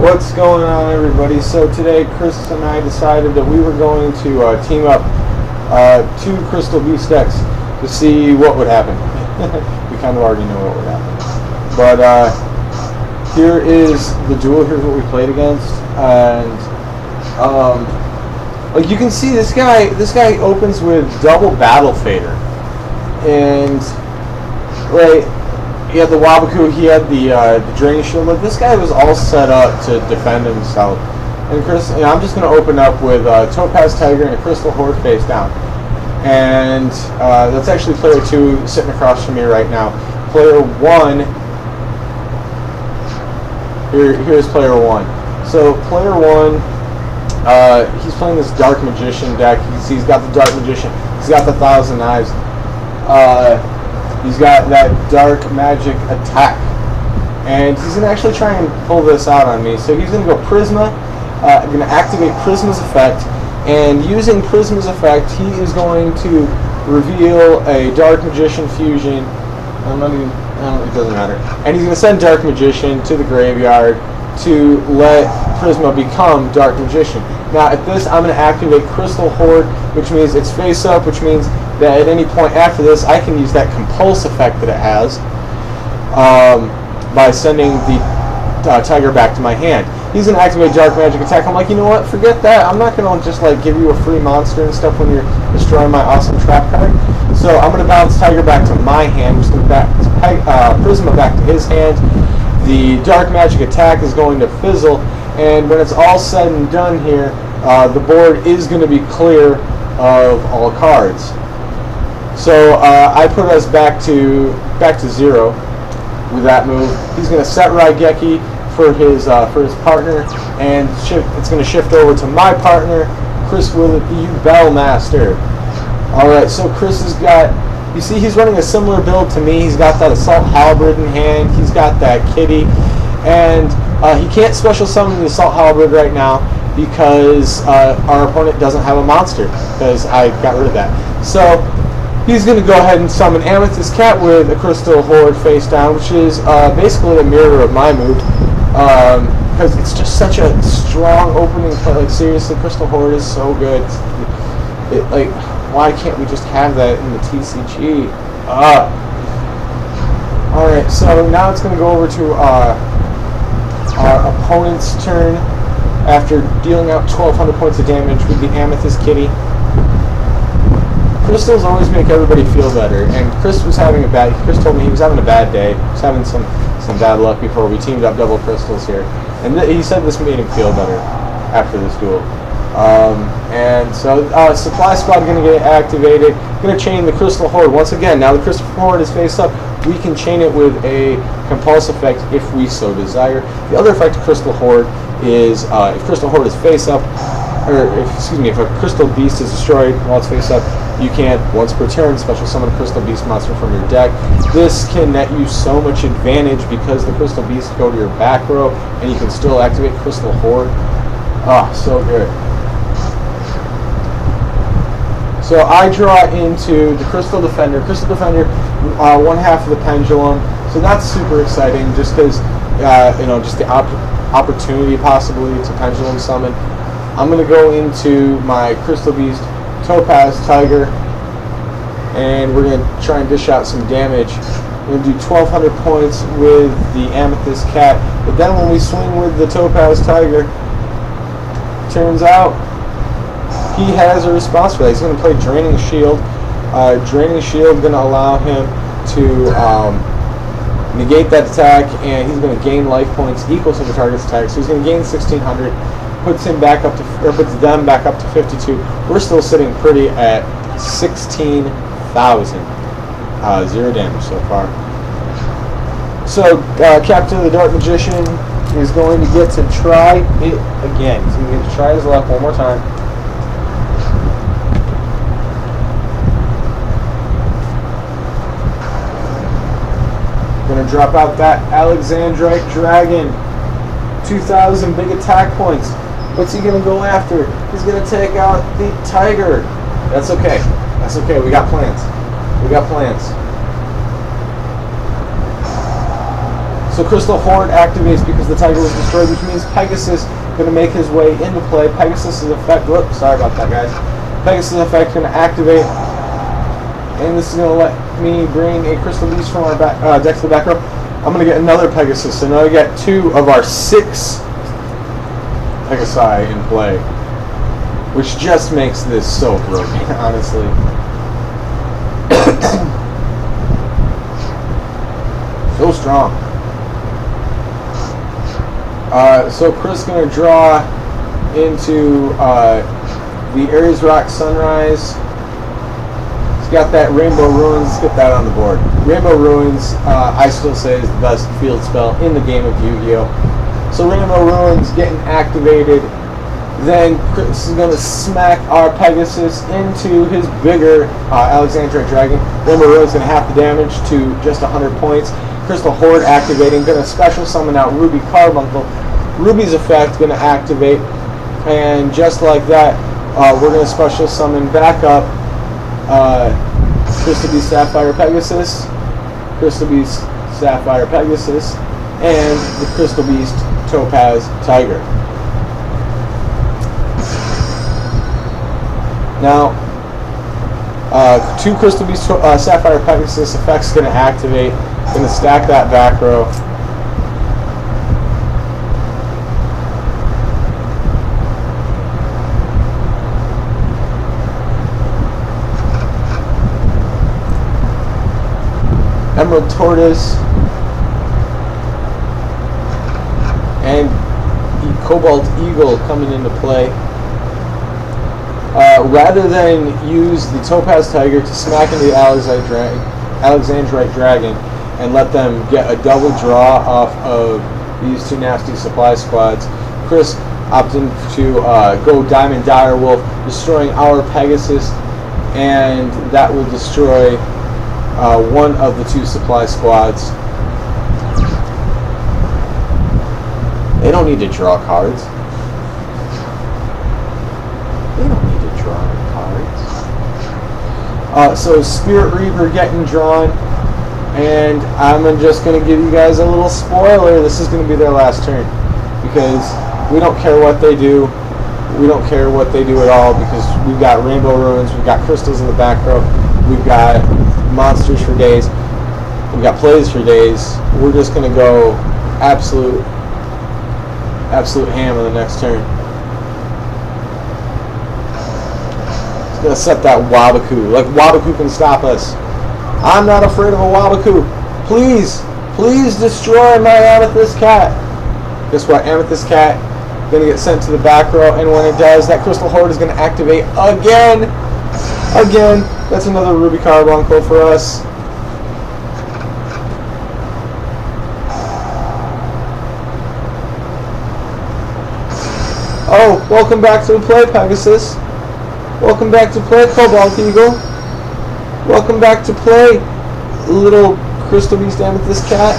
What's going on, everybody? So today Chris and I decided that we were going to team up 2 Crystal Beast decks to see what would happen. We kind of already know what would happen. But here is the duel. Here's what we played against. And like you can see, this guy opens with double Battle Fader. And right, he had the Wabaku, he had the Drain Shield. Like, this guy was all set up to defend himself. And Chris, I'm just going to open up with Topaz Tiger and a Crystal Horde face down. And that's actually player 2 sitting across from me right now. Player 1, here's player 1. So player 1, he's playing this Dark Magician deck. He's got the Dark Magician. He's got the 1,000 Knives. He's got that Dark Magic attack. And he's going to actually try and pull this out on me. So he's going to go Prisma. I'm going to activate Prisma's effect. And using Prisma's effect, he is going to reveal a Dark Magician fusion. It doesn't matter. And he's going to send Dark Magician to the graveyard to let Prisma become Dark Magician. Now at this, I'm going to activate Crystal Horde, which means it's face up, which means that at any point after this, I can use that Compulse effect that it has by sending the Tiger back to my hand. He's going to activate Dark Magic Attack. I'm like, you know what? Forget that. I'm not going to just like give you a free monster and stuff when you're destroying my awesome trap card. So I'm going to bounce Tiger back to my hand. I'm just going to Prisma back to his hand. The Dark Magic Attack is going to fizzle, and when it's all said and done here, the board is going to be clear of all cards. So I put us back to 0 with that move. He's going to set Raigeki for his partner, and it's going to shift over to my partner, Chris Willett, the Bell Master. All right, so Chris has got. You see, he's running a similar build to me. He's got that Assault Halberd in hand. He's got that Kitty, and he can't special summon the Assault Halberd right now because our opponent doesn't have a monster, because I got rid of that. So he's going to go ahead and summon Amethyst Cat with a Crystal Horde face down, which is basically a mirror of my move, because it's just such a strong opening play. Like, seriously, Crystal Horde is so good. Like, why can't we just have that in the TCG? Alright, so now it's going to go over to our opponent's turn after dealing out 1,200 points of damage with the Amethyst Kitty. Crystals always make everybody feel better, and Chris told me he was having a bad day. He was having some bad luck before we teamed up double crystals here, and he said this made him feel better after this duel. And so Supply Squad going to get activated. Going to chain the Crystal Horde once again. Now the Crystal Horde is face up. We can chain it with a Compulse effect if we so desire. The other effect of Crystal Horde is if Crystal Horde is face up, if a Crystal Beast is destroyed while it's face up, you can, once per turn, special summon a Crystal Beast monster from your deck. This can net you so much advantage because the Crystal Beasts go to your back row, and you can still activate Crystal Horde. So good. So I draw into the Crystal Defender. Crystal Defender, one half of the Pendulum. So that's super exciting, just because just the opportunity possibly to Pendulum summon. I'm going to go into my Crystal Beast Topaz Tiger, and we're going to try and dish out some damage. We're going to do 1,200 points with the Amethyst Cat, but then when we swing with the Topaz Tiger, turns out he has a response for that. He's going to play Draining Shield. Draining Shield going to allow him to negate that attack, and he's going to gain life points equal to the target's attack. So he's going to gain 1,600, puts them back up to 52. We're still sitting pretty at 16,000. 0 damage so far. So Captain of the Dark Magician is going to get to try it again. He's going to get to try his luck one more time. Going to drop out that Alexandrite Dragon. 2,000 big attack points. What's he going to go after? He's going to take out the Tiger. That's okay. That's okay. We got plans. We got plans. So Crystal Horde activates because the tiger was destroyed, which means Pegasus going to make his way into play. Pegasus' effect, whoops, sorry about that, guys. Pegasus' effect going to activate, and this is going to let me bring a Crystal Beast from our deck to the back row. I'm going to get another Pegasus, so now I get 2 of our 6 Pegasi in play, which just makes this so broken, honestly. So strong. So Chris is going to draw into the Ares Rock Sunrise. He's got that Rainbow Ruins. Let's get that on the board. Rainbow Ruins, I still say, is the best field spell in the game of Yu-Gi-Oh! So Rainbow Ruins getting activated. Then Chris is going to smack our Pegasus into his bigger Alexandrite Dragon. Rainbow Ruins is going to half the damage to just 100 points. Crystal Horde activating, going to special summon out Ruby Carbuncle. Ruby's effect going to activate, and just like that, we're going to special summon back up Crystal Beast Sapphire Pegasus, Crystal Beast Sapphire Pegasus, and the Crystal Beast Topaz Tiger. Now, 2 Crystal Beast Sapphire Pegasus effects going to activate. Going to stack that back row. Emerald Tortoise and Cobalt Eagle coming into play. Rather than use the Topaz Tiger to smack into the Alexandrite Dragon and let them get a double draw off of these 2 nasty supply squads, Chris opted to go Diamond Direwolf, destroying our Pegasus, and that will destroy one of the 2 supply squads. They don't need to draw cards. They don't need to draw cards. So Spirit Reaver getting drawn. And I'm just going to give you guys a little spoiler. This is going to be their last turn. Because we don't care what they do. We don't care what they do at all. Because we've got Rainbow Ruins. We've got Crystals in the back row. We've got Monsters for days. We've got Plays for days. We're just going to go absolute ham on the next turn. It's going to set that Wabaku. Like, Wabaku can stop us. I'm not afraid of a Wabaku. Please, please destroy my Amethyst Cat. Guess what? Amethyst Cat going to get sent to the back row, and when it does, that Crystal Horde is going to activate again. Again. That's another Ruby Carbuncle for us. Oh, welcome back to the play, Pegasus. Welcome back to play, Cobalt Eagle. Welcome back to play, little Crystal Beast Amethyst Cat.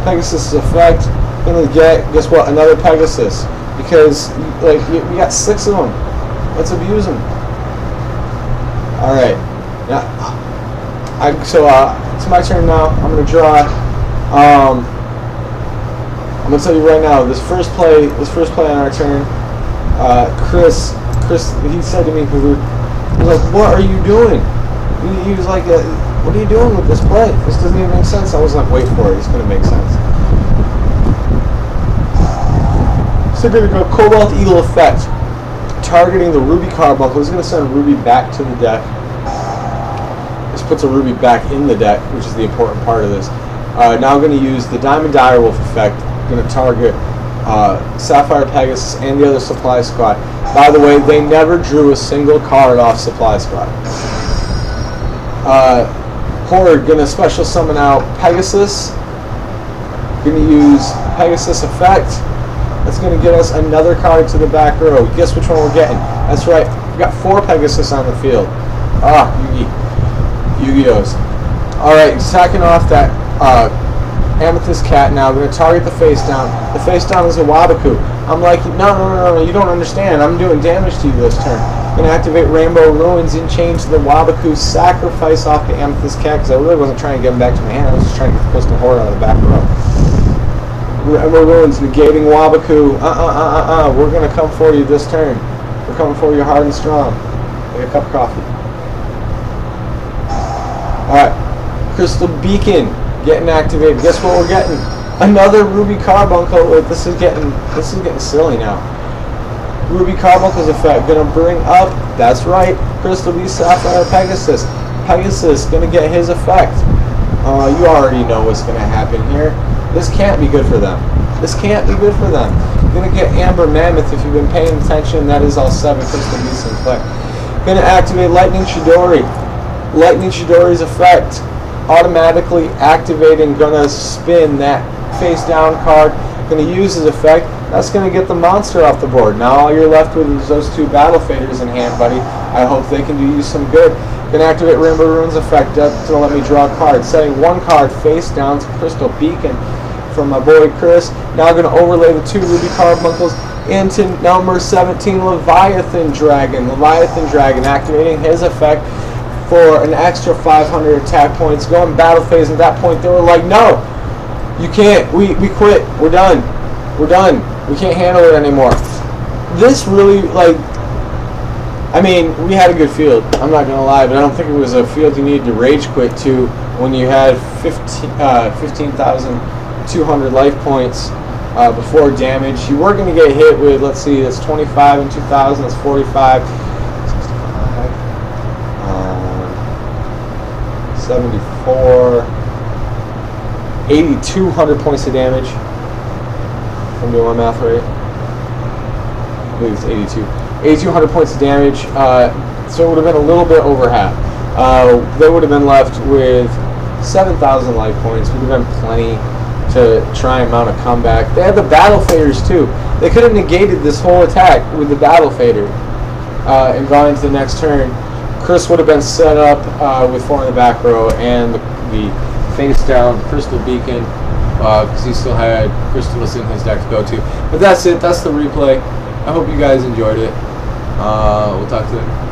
Pegasus' effect. Gonna get, guess what, another Pegasus. Because, like, we got 6 of them. Let's abuse them. Alright. Now, so it's my turn now. I'm gonna draw. I'm gonna tell you right now, this first play on our turn, Chris, he said to me, he was like, "What are you doing?" He was like, "What are you doing with this play? This doesn't even make sense." I was like, "Wait for it. It's gonna make sense." So we're gonna go Cobalt Eagle effect, targeting the Ruby Carbuncle. He's gonna send Ruby back to the deck. This puts a Ruby back in the deck, which is the important part of this. Now I'm gonna use the Diamond Direwolf effect. I'm gonna target Sapphire Pegasus and the other supply squad. By the way, they never drew a single card off supply squad. Horde gonna special summon out Pegasus. Gonna use Pegasus effect. That's gonna get us another card to the back row. Guess which one we're getting? That's right, we got 4 Pegasus on the field. Yu-Gi-Ohs. Alright, sacking off that Amethyst Cat now. We're going to target the face down. The face down is a Wabaku. I'm like, no, you don't understand. I'm doing damage to you this turn. Gonna activate Rainbow Ruins and change the Wabaku Sacrifice off the Amethyst Cat, because I really wasn't trying to get him back to my hand. I was just trying to get the Crystal Horror out of the back row. Rainbow Ruins negating Wabaku. We're gonna come for you this turn. We're coming for you hard and strong. Like a cup of coffee. Alright. Crystal Beacon getting activated. Guess what we're getting? Another Ruby Carbuncle. Wait, this is getting silly now. Ruby Carbuncle's effect gonna bring up, that's right, Crystal Beast Sapphire Pegasus. Pegasus gonna get his effect. You already know what's gonna happen here. This can't be good for them. This can't be good for them. You're gonna get Amber Mammoth if you've been paying attention. That is all 7 Crystal Beasts in effect. Gonna activate Lightning Chidori. Lightning Chidori's effect automatically activating. Gonna spin that face down card. Gonna use his effect. That's gonna get the monster off the board. Now all you're left with is those 2 Battle Faders in hand, buddy. I hope they can do you some good. Gonna activate Rainbow Ruins effect. That's gonna let me draw a card. Setting 1 card face down to Crystal Beacon from my boy Chris. Now gonna overlay the 2 Ruby Carbuncles into number 17 Leviathan Dragon. Leviathan Dragon activating his effect for an extra 500 attack points. Going battle phase. At that point they were like, no, you can't. We quit. We're done. We're done. We can't handle it anymore. This really, like, I mean, we had a good field. I'm not gonna lie, but I don't think it was a field you needed to rage quit to when you had 15,200 life points before damage. You were gonna get hit with, let's see, that's 25 and 2,000. That's 45. 74. 8,200 points of damage. If I'm doing my math right. I believe it's 82. 8,200 points of damage. So it would have been a little bit over half. They would have been left with 7,000 life points. Would have been plenty to try and mount a comeback. They had the Battle Faders too. They could have negated this whole attack with the Battle Fader and gone into the next turn. Chris would have been set up with 4 in the back row and the face down Crystal Beacon, because he still had Crystalus in his deck to go to. But that's it. That's the replay. I hope you guys enjoyed it. We'll talk to you later.